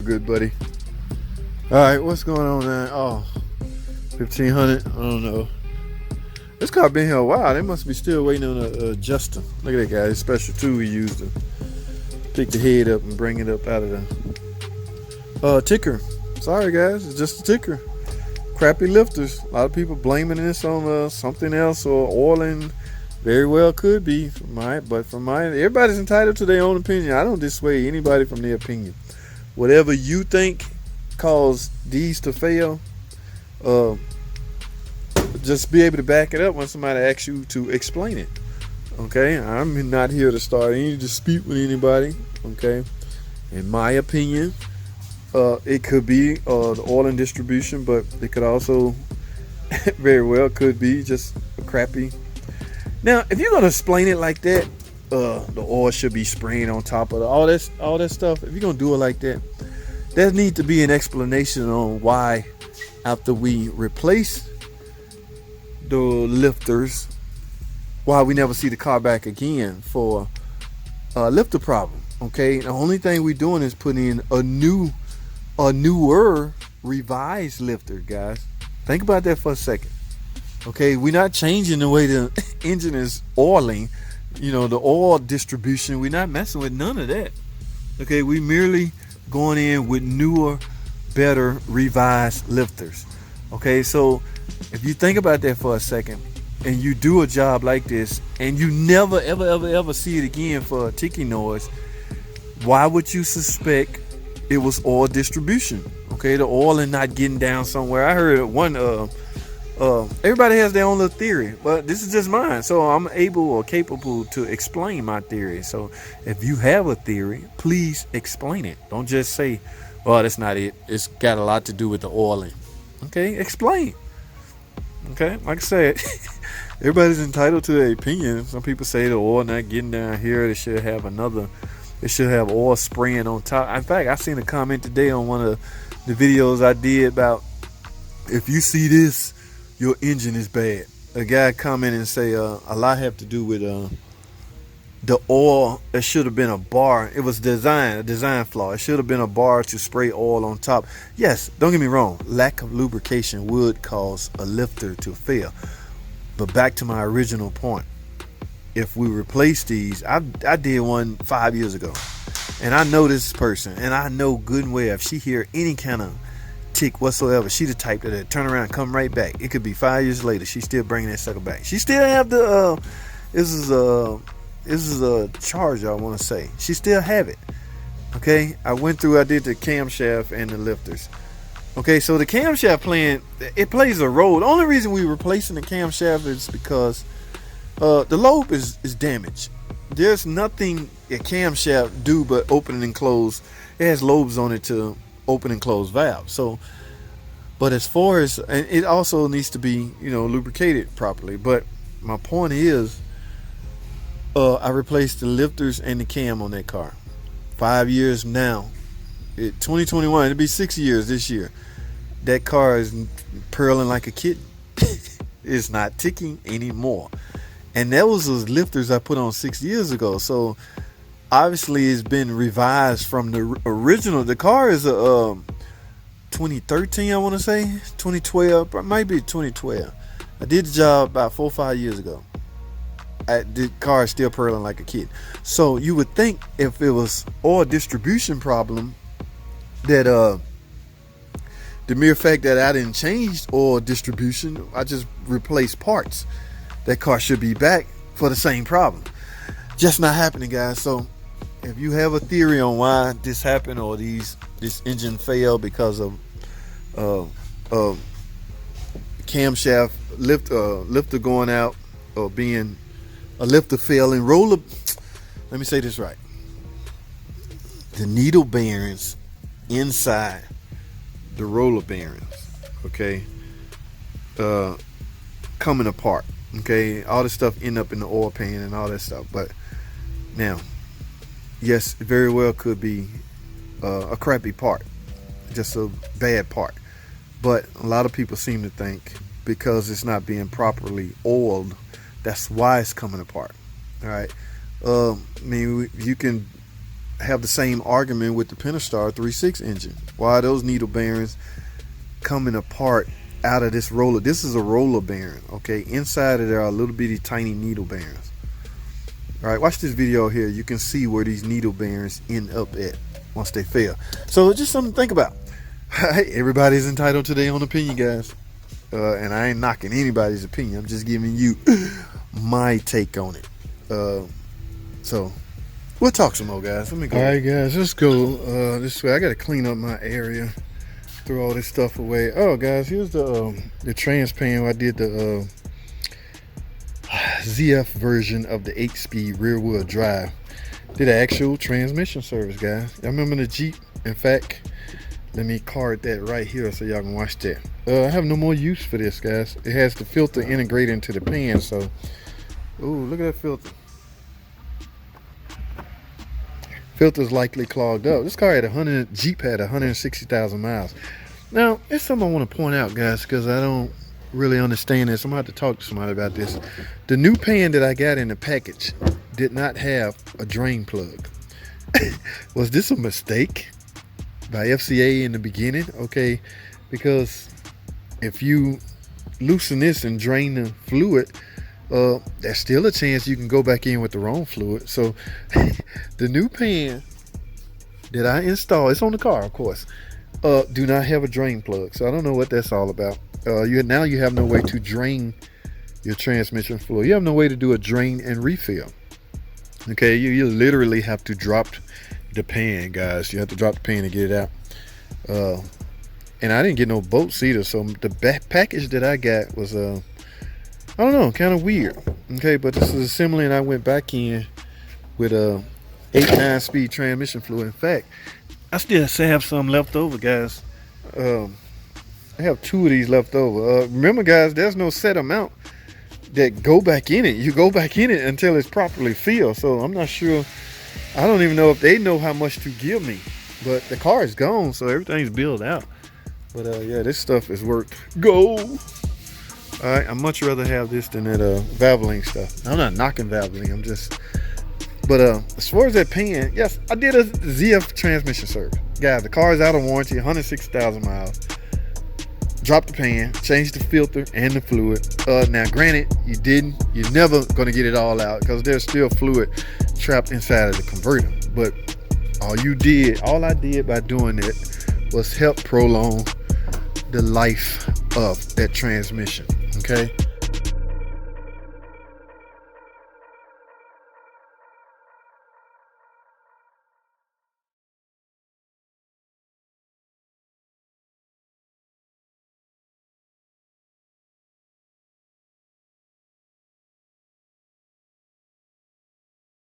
good buddy. All right, what's going on now? Oh, 1500. I don't know. This car been here a while. They must be still waiting on a adjuster. Look at that guy. His special tool he used to pick the head up and bring it up out of the ticker. Sorry guys, it's just a ticker. Crappy lifters. A lot of people blaming this on something else or oiling. Very well could be but from my everybody's entitled to their own opinion. I don't dissuade anybody from their opinion. Whatever you think caused these to fail, just be able to back it up when somebody asks you to explain it. Okay, I'm not here to start any dispute with anybody. Okay, in my opinion, it could be the oil and distribution, but it could also very well could be just a crappy. Now, if you're gonna explain it like that, the oil should be spraying on top of all that stuff. If you're gonna do it like that, there needs to be an explanation on why, after we replace the lifters, why we never see the car back again for a lifter problem. Okay, the only thing we're doing is putting in a newer, revised lifter, guys. Think about that for a second. Okay, we're not changing the way the engine is oiling, the oil distribution. We're not messing with none of that. Okay, we merely going in with newer, better, revised lifters. Okay, so if you think about that for a second and you do a job like this and you never ever see it again for a ticking noise, why would you suspect it was oil distribution? Okay, the oil and not getting down somewhere. I heard one everybody has their own little theory, but this is just mine, so I'm able or capable to explain my theory. So if you have a theory, please explain it. Don't just say, well, that's not it, it's got a lot to do with the oiling. Okay, explain. Okay, like I said, everybody's entitled to their opinion. Some people say the oil not getting down here, they should have oil spraying on top. In fact, I seen a comment today on one of the videos I did about, if you see this, your engine is bad. A guy commented and say a lot have to do with the oil. It should have been a bar. It was a design flaw. It should have been a bar to spray oil on top. Yes, don't get me wrong, lack of lubrication would cause a lifter to fail. But back to my original point, if we replace these, I did one 5 years ago, and I know this person, and I know good and well if she hear any kind of tick whatsoever, she the type that turn around and come right back. It could be 5 years later, she's still bringing that sucker back. She still have the this is a Charger, I want to say. She still have it. Okay, I did the camshaft and the lifters. Okay, so the camshaft it plays a role. The only reason we're replacing the camshaft is because the lobe is damaged. There's nothing a camshaft do but open and close. It has lobes on it to open and close valve. So, but as far as, and it also needs to be lubricated properly. But my point is, I replaced the lifters and the cam on that car. 5 years now, 2021, it'll be 6 years this year. That car is purling like a kitten. It's not ticking anymore. And that was those lifters I put on 6 years ago. So obviously it's been revised from the original. The car is a 2013, I want to say 2012, might be 2012. I did the job about 4 or 5 years ago. The car is still purling like a kid. So you would think if it was oil distribution problem, that the mere fact that I didn't change oil distribution, I just replaced parts, that car should be back for the same problem. Just not happening, guys. So if you have a theory on why this happened, or this engine failed because of camshaft lifter going out, or being a lifter failing, let me say this right, the needle bearings inside the roller bearings, okay, coming apart. Okay, all this stuff end up in the oil pan and all that stuff. But now, yes, it very well could be a crappy part, just a bad part. But a lot of people seem to think because it's not being properly oiled, that's why it's coming apart. All right, I mean, you can have the same argument with the Pentastar 3.6 engine. Why are those needle bearings coming apart out of this roller? This is a roller bearing, okay? Inside of there are little bitty tiny needle bearings. All right, watch this video here. You can see where these needle bearings end up at once they fail. So just something to think about. Everybody's entitled to their own opinion, guys. And I ain't knocking anybody's opinion. I'm just giving you my take on it. So we'll talk some more, guys. Let me go. All right, guys, let's go this way. I got to clean up my area, throw all this stuff away. Oh, guys, here's the trans pan where I did the ZF version of the 8-speed rear wheel drive. Did an actual transmission service, guys. Y'all remember the Jeep? In fact, let me card that right here so y'all can watch that. I have no more use for this, guys. It has the filter integrated into the pan, so ooh, look at that filter. Filter's likely clogged up. This car had Jeep had 160,000 miles. Now, it's something I want to point out, guys, because I don't really understand this. I'm gonna have to talk to somebody about this. The new pan that I got in the package did not have a drain plug. Was this a mistake by FCA in the beginning? Okay, because if you loosen this and drain the fluid, there's still a chance you can go back in with the wrong fluid. So the new pan that I installed, it's on the car, of course, do not have a drain plug. So I don't know what that's all about. Now you have no way to drain your transmission fluid. You have no way to do a drain and refill. Okay, you literally have to drop the pan, guys. You have to drop the pan to get it out. And I didn't get no bolts either, so the package that I got was I don't know, kind of weird. Okay, but this is assembly, and I went back in with a 8-9 speed transmission fluid. In fact, I still have some left over, guys. I have 2 of these left over. Remember, guys, there's no set amount that go back in it. You go back in it until it's properly filled. So I'm not sure. I don't even know if they know how much to give me. But the car is gone, so everything's built out. But yeah, this stuff is worth gold. All right, I'd much rather have this than that Valvoline stuff. I'm not knocking Valvoline. I'm just. But as far as that pan, yes, I did a ZF transmission service. Guys, the car is out of warranty, 160,000 miles. Drop the pan, change the filter and the fluid. Now, granted, you're never gonna get it all out because there's still fluid trapped inside of the converter. But all I did by doing it was help prolong the life of that transmission. Okay,